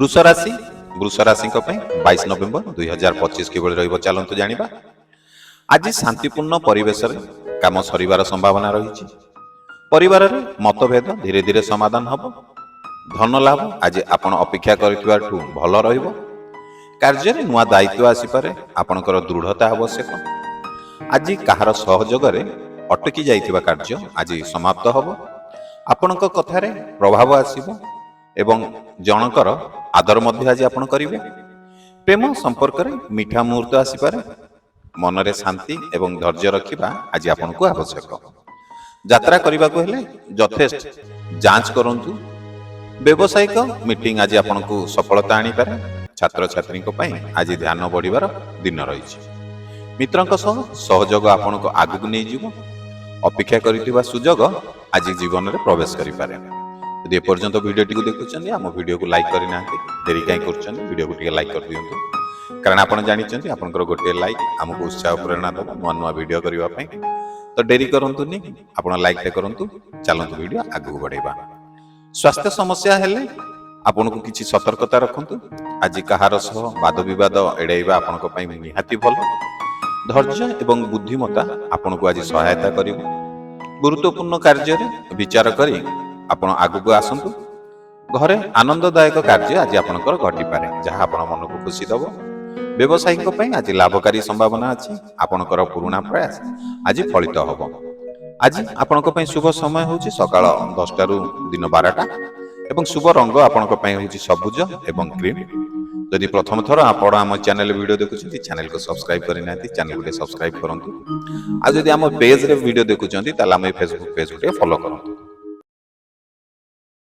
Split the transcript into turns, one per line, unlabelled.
वृष राशि 22 नवेम्बर 2025 किभଳି ରହିବ ଚାଲନ୍ତୁ ଜାଣିବା। ଆଜି ଶାନ୍ତିପୂର୍ଣ୍ଣ ପରିବେଶରେ କାମ ସରିବାର ସମ୍ଭାବନା ରହିଛି। ପରିବାରରେ ମତଭେଦ ଧୀରେ ଧୀରେ ସମାଧାନ ହେବ। ଧନ ଲାଭ ଆଜି ଆପଣ ଅପେକ୍ଷା କରିଥିବାଠୁ ଭଲ ରହିବ। କାର୍ଯ୍ୟରେ ନୂଆ ଦାୟିତ୍ୱ ଆସିପାରେ, ଆପଣଙ୍କର ଦୃଢ଼ତା ଆବଶ୍ୟକ। ଆଜି କାହାର ସହଯୋଗରେ ଅଟକି ଯାଇଥିବା କାର୍ଯ୍ୟ ଆଜି ସମାପ୍ତ ହେବ। ଆପଣଙ୍କ କଥାରେ ପ୍ରଭାବ ଆସିବ ଏବଂ ଜଣଙ୍କର ଆଦର ମଧ୍ୟ ଆଜି ଆପଣ କରିବେ। ପ୍ରେମ ସମ୍ପର୍କରେ ମିଠା ମୁହୂର୍ତ୍ତ ଆସିପାରେ। ମନରେ ଶାନ୍ତି ଏବଂ ଧୈର୍ଯ୍ୟ ରଖିବା ଆଜି ଆପଣଙ୍କୁ ଆବଶ୍ୟକ। ଯାତ୍ରା କରିବାକୁ ହେଲେ ଯଥେଷ୍ଟ ଯାଞ୍ଚ କରନ୍ତୁ। ବ୍ୟବସାୟିକ ମିଟିଂ ଆଜି ଆପଣଙ୍କୁ ସଫଳତା ଆଣିପାରେ। ଛାତ୍ରଛାତ୍ରୀଙ୍କ ପାଇଁ ଆଜି ଧ୍ୟାନ ବଢ଼ିବାର ଦିନ ରହିଛି। ମିତ୍ରଙ୍କ ସହ ସହଯୋଗ ଆପଣଙ୍କୁ ଆଗକୁ ନେଇଯିବ। ଅପେକ୍ଷା କରିଥିବା ସୁଯୋଗ ଆଜି ଜୀବନରେ ପ୍ରବେଶ କରିପାରେ। ଯଦି ଏପର୍ଯ୍ୟନ୍ତ ଭିଡ଼ିଓଟିକୁ ଦେଖୁଛନ୍ତି, ଆମ ଭିଡ଼ିଓକୁ ଲାଇକ୍ କରିନାହାନ୍ତି, ଡେରି କାହିଁ କରୁଛନ୍ତି? ଭିଡ଼ିଓକୁ ଟିକେ ଲାଇକ୍ କରିଦିଅନ୍ତୁ, କାରଣ ଆପଣ ଜାଣିଛନ୍ତି ଆପଣଙ୍କର ଗୋଟିଏ ଲାଇକ୍ ଆମକୁ ଉତ୍ସାହ ପ୍ରେରଣା ଦେବ ନୂଆ ନୂଆ ଭିଡ଼ିଓ କରିବା ପାଇଁ। ତ ଡେରି କରନ୍ତୁନି, ଆପଣ ଲାଇକ୍ଟେ କରନ୍ତୁ। ଚାଲନ୍ତୁ ଭିଡ଼ିଓ ଆଗକୁ ବଢ଼େଇବା। ସ୍ୱାସ୍ଥ୍ୟ ସମସ୍ୟା ହେଲେ ଆପଣଙ୍କୁ କିଛି ସତର୍କତା ରଖନ୍ତୁ। ଆଜି କାହାର ସହ ବାଦ ବିବାଦ ଏଡ଼ାଇବା ଆପଣଙ୍କ ପାଇଁ ନିହାତି ଭଲ। ଧୈର୍ଯ୍ୟ ଏବଂ ବୁଦ୍ଧିମତ୍ତା ଆପଣଙ୍କୁ ଆଜି ସହାୟତା କରିବ। ଗୁରୁତ୍ୱପୂର୍ଣ୍ଣ କାର୍ଯ୍ୟରେ ବିଚାର କରି ଆପଣ ଆଗକୁ ଆସନ୍ତୁ। ଘରେ ଆନନ୍ଦଦାୟକ କାର୍ଯ୍ୟ ଆଜି ଆପଣଙ୍କର ଘଟିପାରେ, ଯାହା ଆପଣ ମନକୁ ଖୁସି ଦେବ। ବ୍ୟବସାୟୀଙ୍କ ପାଇଁ ଆଜି ଲାଭକାରୀ ସମ୍ଭାବନା ଅଛି। ଆପଣଙ୍କର ପୁରୁଣା ପ୍ରୟାସ ଆଜି ଫଳିତ ହେବ। ଆଜି ଆପଣଙ୍କ ପାଇଁ ଶୁଭ ସମୟ ହେଉଛି ସକାଳ 10ଟାରୁ ଦିନ 12ଟା ଏବଂ ଶୁଭ ରଙ୍ଗ ଆପଣଙ୍କ ପାଇଁ ହେଉଛି ସବୁଜ ଏବଂ ଗ୍ରୀନ୍। ଯଦି ପ୍ରଥମ ଥର ଆପଣ ଆମ ଚ୍ୟାନେଲ ଭିଡ଼ିଓ ଦେଖୁଛନ୍ତି, ଚ୍ୟାନେଲକୁ ସବସ୍କ୍ରାଇବ୍ କରିନାହାନ୍ତି, ଚ୍ୟାନେଲକୁ ଟିକେ ସବସ୍କ୍ରାଇବ୍ କରନ୍ତୁ। ଆଉ ଯଦି ଆମ ପେଜରେ ଭିଡ଼ିଓ ଦେଖୁଛନ୍ତି, ତାହେଲେ ଆମ ଫେସବୁକ୍ ପେଜକୁ ଟିକେ ଫଲୋ କରନ୍ତୁ।